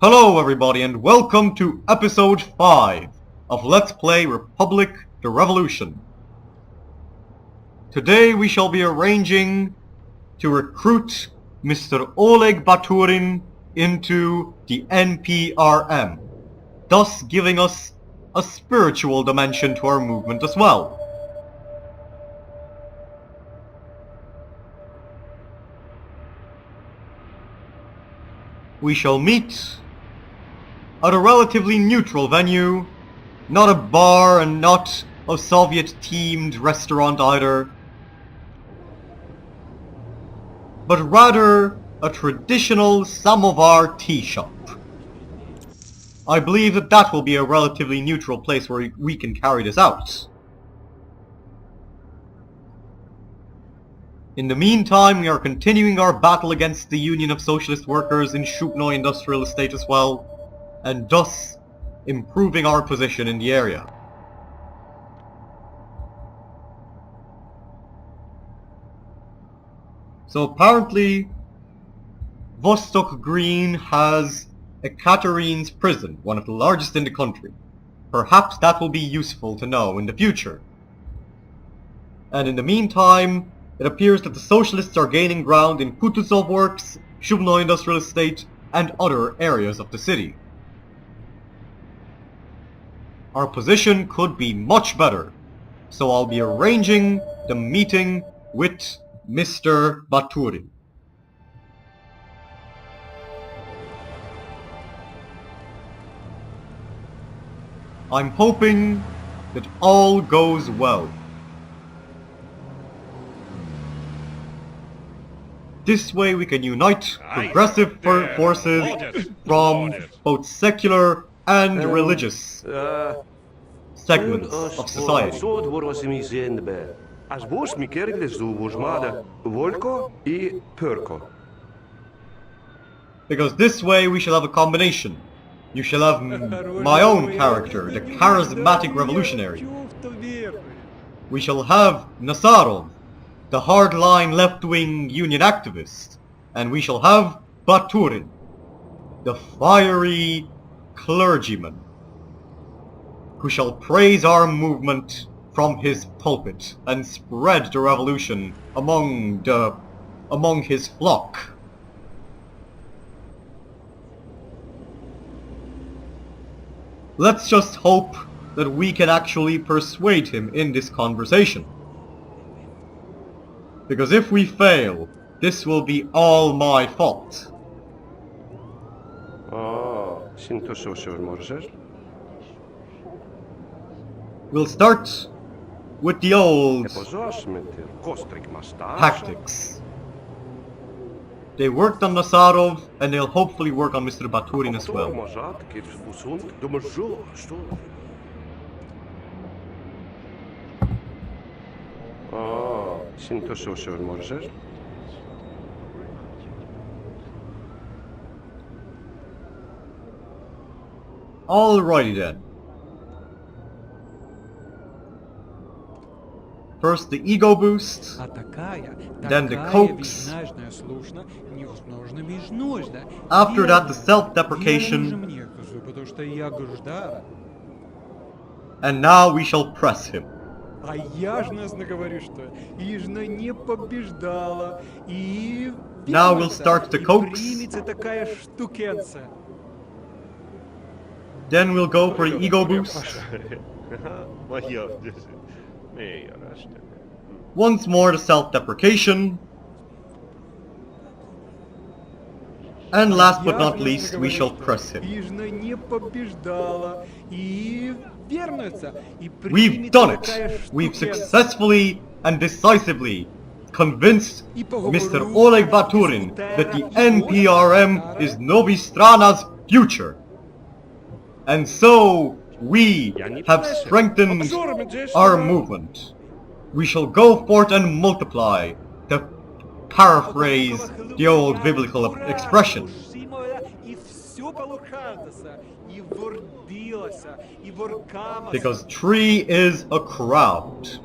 Hello everybody and welcome to episode 5 of Let's Play Republic the Revolution. Today we shall be arranging to recruit Mr. Oleg Baturin into the NPRM, thus giving us a spiritual dimension to our movement as well. We shall meet at a relatively neutral venue, not a bar and not a Soviet-themed restaurant either, but rather a traditional samovar tea shop. I believe that will be a relatively neutral place where we can carry this out. In the meantime, we are continuing our battle against the Union of Socialist Workers in Shubnoy Industrial Estate as well, and thus improving our position in the area. So apparently, Vostok Green has Ekaterine's prison, one of the largest in the country. Perhaps that will be useful to know in the future. And in the meantime, it appears that the Socialists are gaining ground in Kutuzov Works, Shubnoy Industrial Estate, and other areas of the city. Our position could be much better, so I'll be arranging the meeting with Mr. Baturin. I'm hoping that all goes well. This way we can unite progressive forces from both secular and religious segments of society. Because this way we shall have a combination. You shall have my own character, the charismatic revolutionary. We shall have Nazarov, the hardline left-wing union activist. And we shall have Baturin, the fiery clergyman, who shall praise our movement from his pulpit and spread the revolution among his flock. Let's just hope that we can actually persuade him in this conversation. Because if we fail, this will be all my fault. We'll start with the old tactics. They worked on Nazarov, and they'll hopefully work on Mr. Baturin as well. Alrighty then. First the ego boost, then the coax, after that the self-deprecation, and now we shall press him. Now we'll start the coax, then we'll go for the ego boost. Once more the self-deprecation, and last but not least we shall press him. We've done it! We've successfully and decisively convinced Mr. Oleg Baturin that the NPRM is Novi Strana's future. And so we have strengthened our movement. We shall go forth and multiply, to paraphrase the old biblical expression. Because 3 is a crowd.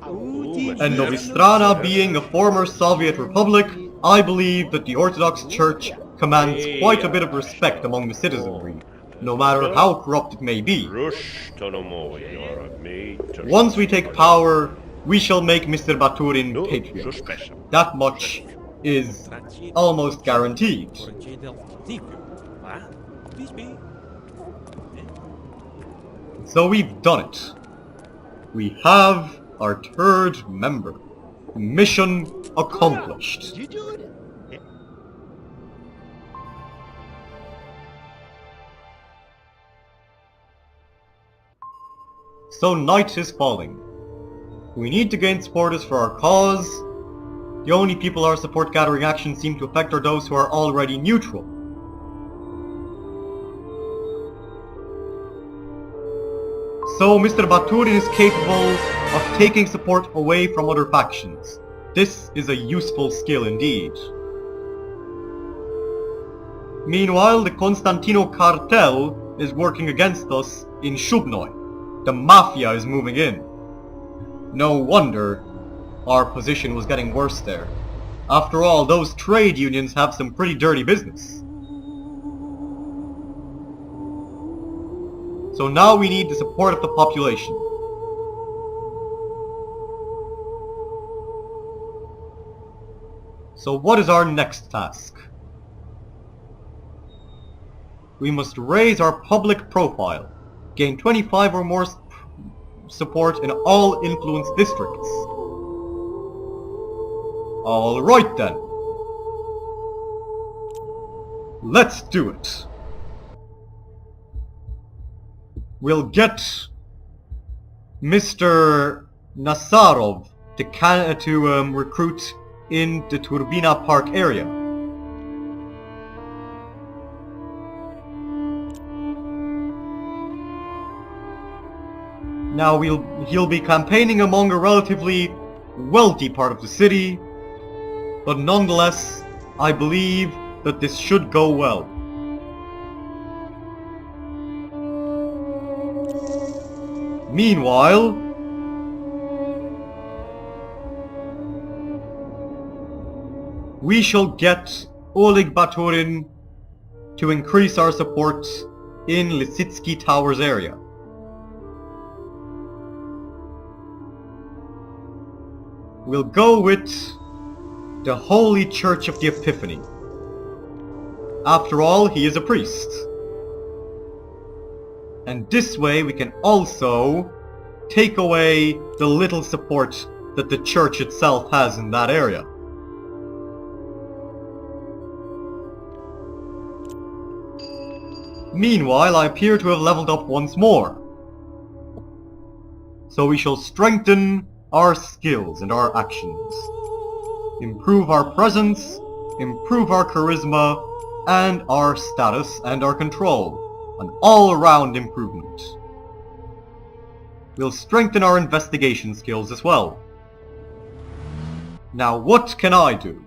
And Novistrana being a former Soviet republic, I believe that the Orthodox Church commands quite a bit of respect among the citizenry, no matter how corrupt it may be. Once we take power, we shall make Mr. Baturin patriarch. That much is almost guaranteed. So we've done it. We have our third member. Mission accomplished. So night is falling. We need to gain supporters for our cause. The only people our support gathering actions seem to affect are those who are already neutral. So Mr. Baturin is capable of taking support away from other factions. This is a useful skill indeed. Meanwhile, the Constantino cartel is working against us in Shubnoy. The mafia is moving in. No wonder our position was getting worse there. After all, those trade unions have some pretty dirty business. So now we need the support of the population. So what is our next task? We must raise our public profile, gain 25 or more support in all influence districts. Alright then. Let's do it. We'll get Mr. Nazarov to recruit in the Turbina Park area. Now he'll be campaigning among a relatively wealthy part of the city, but nonetheless, I believe that this should go well. Meanwhile, we shall get Oleg Baturin to increase our support in Lisitsky Towers area. We'll go with the Holy Church of the Epiphany. After all, he is a priest. And this way we can also take away the little support that the church itself has in that area. Meanwhile, I appear to have leveled up once more. So we shall strengthen our skills and our actions, improve our presence, improve our charisma, and our status and our control. An all-around improvement. We'll strengthen our investigation skills as well. Now what can I do?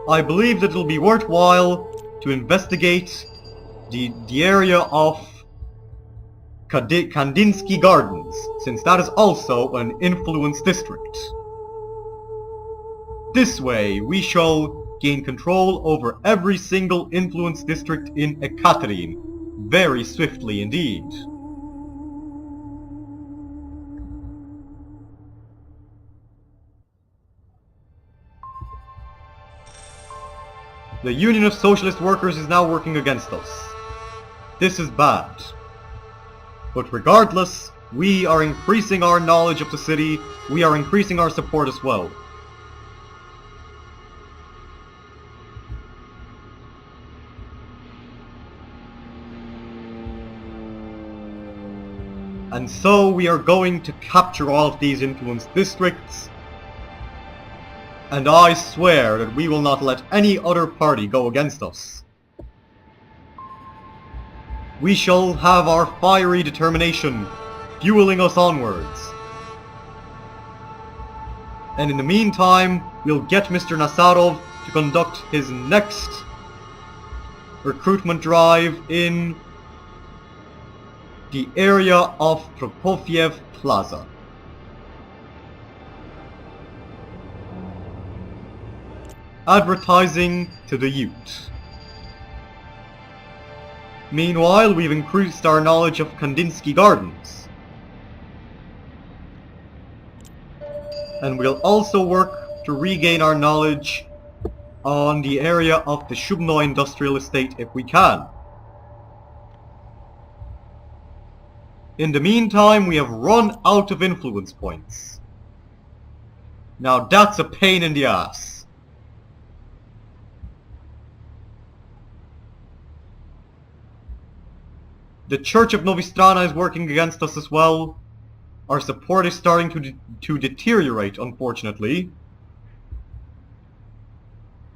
I believe that it'll be worthwhile to investigate the area of Kandinsky Gardens, since that is also an influence district. This way we shall gain control over every single influence district in Ekaterine very swiftly indeed. The Union of Socialist Workers is now working against us. This is bad. But regardless, we are increasing our knowledge of the city, we are increasing our support as well. And so we are going to capture all of these influence districts, and I swear that we will not let any other party go against us. We shall have our fiery determination fueling us onwards. And in the meantime, we'll get Mr. Nazarov to conduct his next recruitment drive in the area of Prokofiev Plaza. Advertising to the youth. Meanwhile, we've increased our knowledge of Kandinsky Gardens. And we'll also work to regain our knowledge on the area of the Shubno Industrial Estate if we can. In the meantime, we have run out of influence points. Now that's a pain in the ass. The Church of Novistrana is working against us as well. Our support is starting to deteriorate, unfortunately.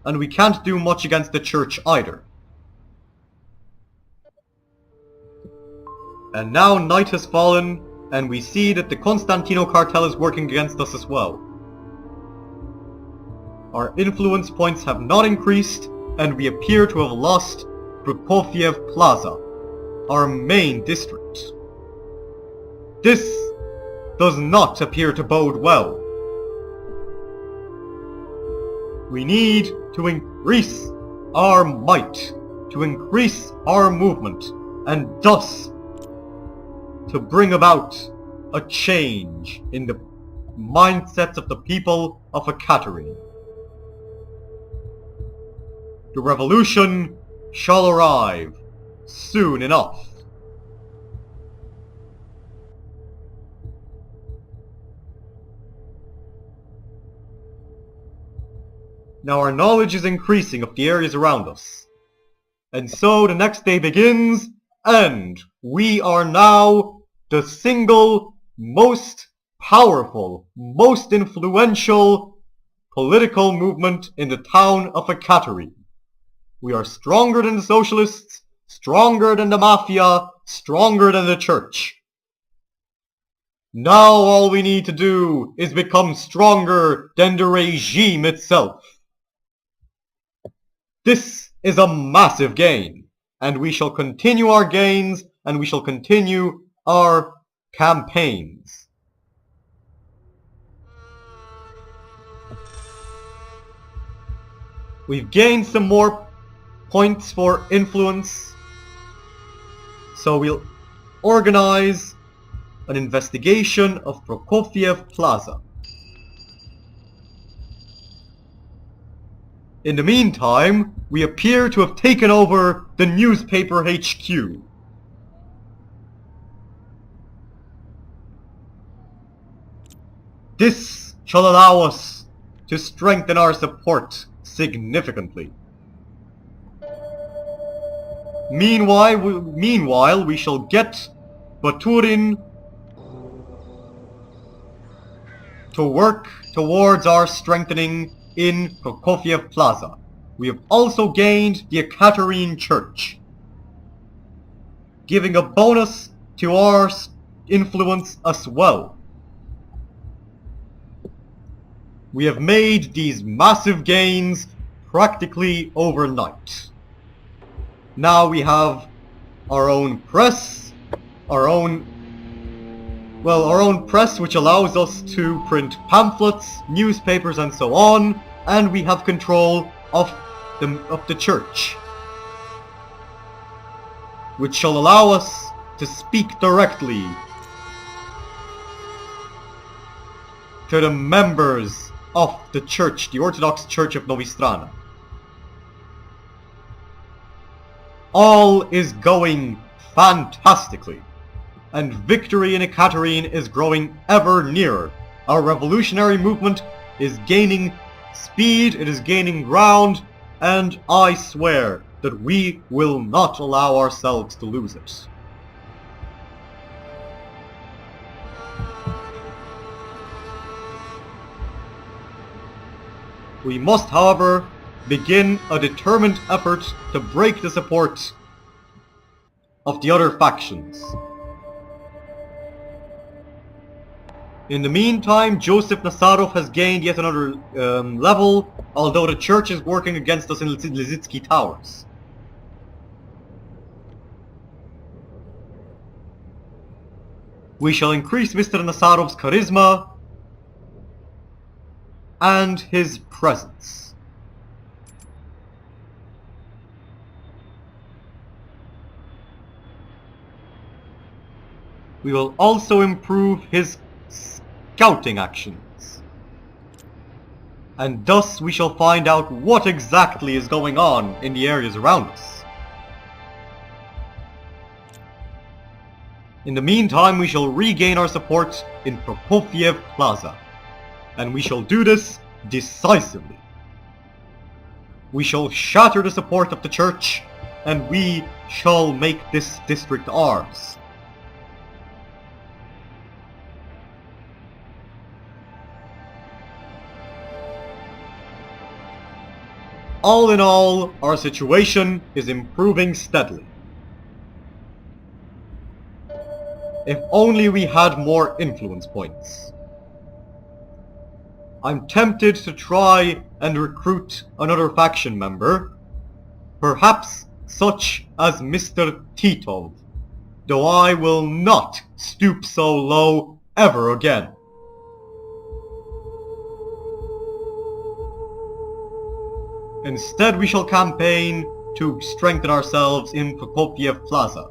And we can't do much against the church either. And now night has fallen, and we see that the Constantino cartel is working against us as well. Our influence points have not increased, and we appear to have lost Prokofiev Plaza, our main district. This does not appear to bode well. We need to increase our might, to increase our movement, and thus to bring about a change in the mindsets of the people of Ekaterine. The revolution shall arrive soon enough. Now our knowledge is increasing of the areas around us. And so the next day begins, and we are now the single most powerful, most influential political movement in the town of Ekaterine. We are stronger than the socialists, stronger than the mafia, stronger than the church. Now all we need to do is become stronger than the regime itself. This is a massive gain, and we shall continue our gains, and we shall continue our campaigns. We've gained some more points for influence, so we'll organize an investigation of Prokofiev Plaza. In the meantime, we appear to have taken over the newspaper HQ. This shall allow us to strengthen our support significantly. Meanwhile, we shall get Baturin to work towards our strengthening in Prokofiev Plaza. We have also gained the Ekaterine Church, giving a bonus to our influence as well. We have made these massive gains practically overnight. Now we have our own press, our own press, which allows us to print pamphlets, newspapers and so on, and we have control of the church, which shall allow us to speak directly to the members of the church, the Orthodox Church of Novistrana. All is going fantastically, and victory in Ekaterine is growing ever nearer. Our revolutionary movement is gaining speed, it is gaining ground, and I swear that we will not allow ourselves to lose it. We must, however, begin a determined effort to break the support of the other factions. In the meantime, Joseph Nazarov has gained yet another level, although the church is working against us in Lizitsky Towers. We shall increase Mr. Nasarov's charisma and his presence. We will also improve his scouting actions. And thus we shall find out what exactly is going on in the areas around us. In the meantime, we shall regain our support in Prokofiev Plaza, and we shall do this decisively. We shall shatter the support of the church, and we shall make this district ours. All in all, our situation is improving steadily. If only we had more influence points. I'm tempted to try and recruit another faction member, perhaps such as Mr. Titov, though I will not stoop so low ever again. Instead, we shall campaign to strengthen ourselves in Prokofiev Plaza,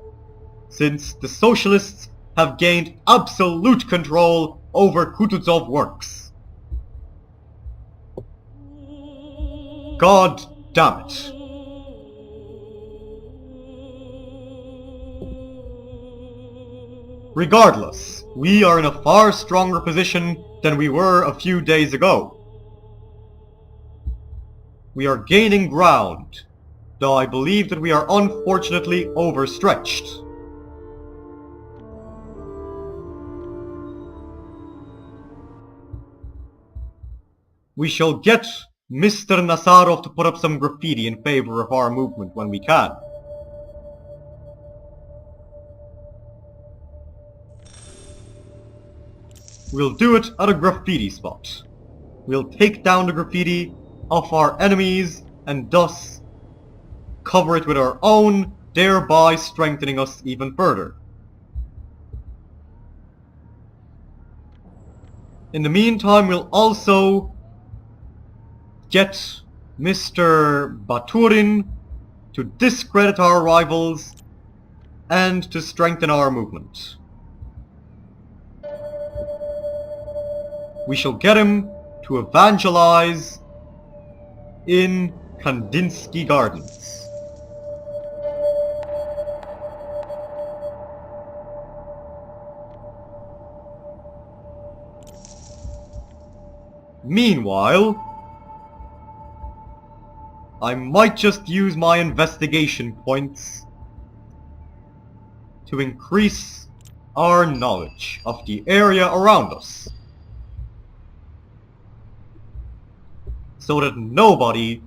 since the Socialists have gained absolute control over Kutuzov Works. God damn it. Regardless, we are in a far stronger position than we were a few days ago. We are gaining ground, though I believe that we are unfortunately overstretched. We shall get Mr. Nasarov to put up some graffiti in favor of our movement when we can. We'll do it at a graffiti spot. We'll take down the graffiti of our enemies and thus cover it with our own, thereby strengthening us even further. In the meantime, we'll also get Mr. Baturin to discredit our rivals and to strengthen our movement. We shall get him to evangelize in Kandinsky Gardens. Meanwhile, I might just use my investigation points to increase our knowledge of the area around us, so that nobody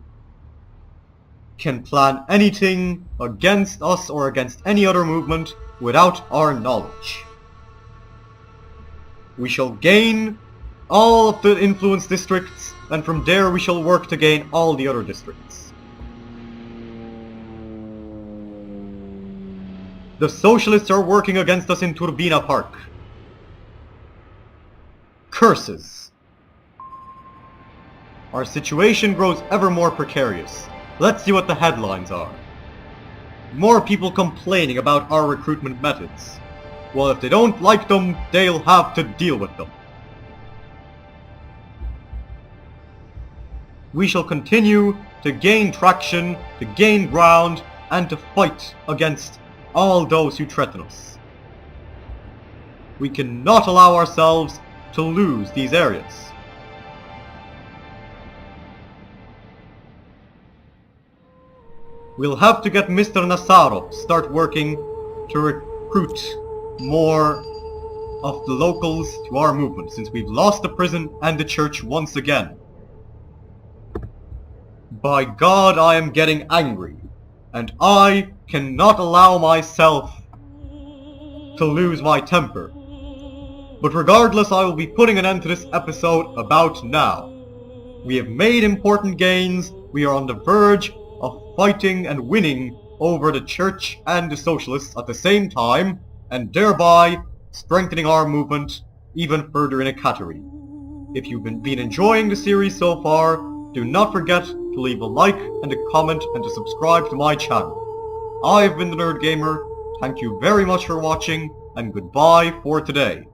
can plan anything against us or against any other movement without our knowledge. We shall gain all of the influence districts, and from there we shall work to gain all the other districts. The Socialists are working against us in Turbina Park. Curses. Our situation grows ever more precarious. Let's see what the headlines are. More people complaining about our recruitment methods. Well, if they don't like them, they'll have to deal with them. We shall continue to gain traction, to gain ground, and to fight against all those who threaten us. We cannot allow ourselves to lose these areas. We'll have to get Mr. Nasarov start working to recruit more of the locals to our movement, since we've lost the prison and the church once again. By God, I am getting angry, and I cannot allow myself to lose my temper. But regardless, I will be putting an end to this episode about now. We have made important gains, we are on the verge of fighting and winning over the church and the socialists at the same time, and thereby strengthening our movement even further in Ekaterine. If you've been enjoying the series so far, do not forget to leave a like and a comment and to subscribe to my channel. I've been the Nerd Gamer, thank you very much for watching, and goodbye for today.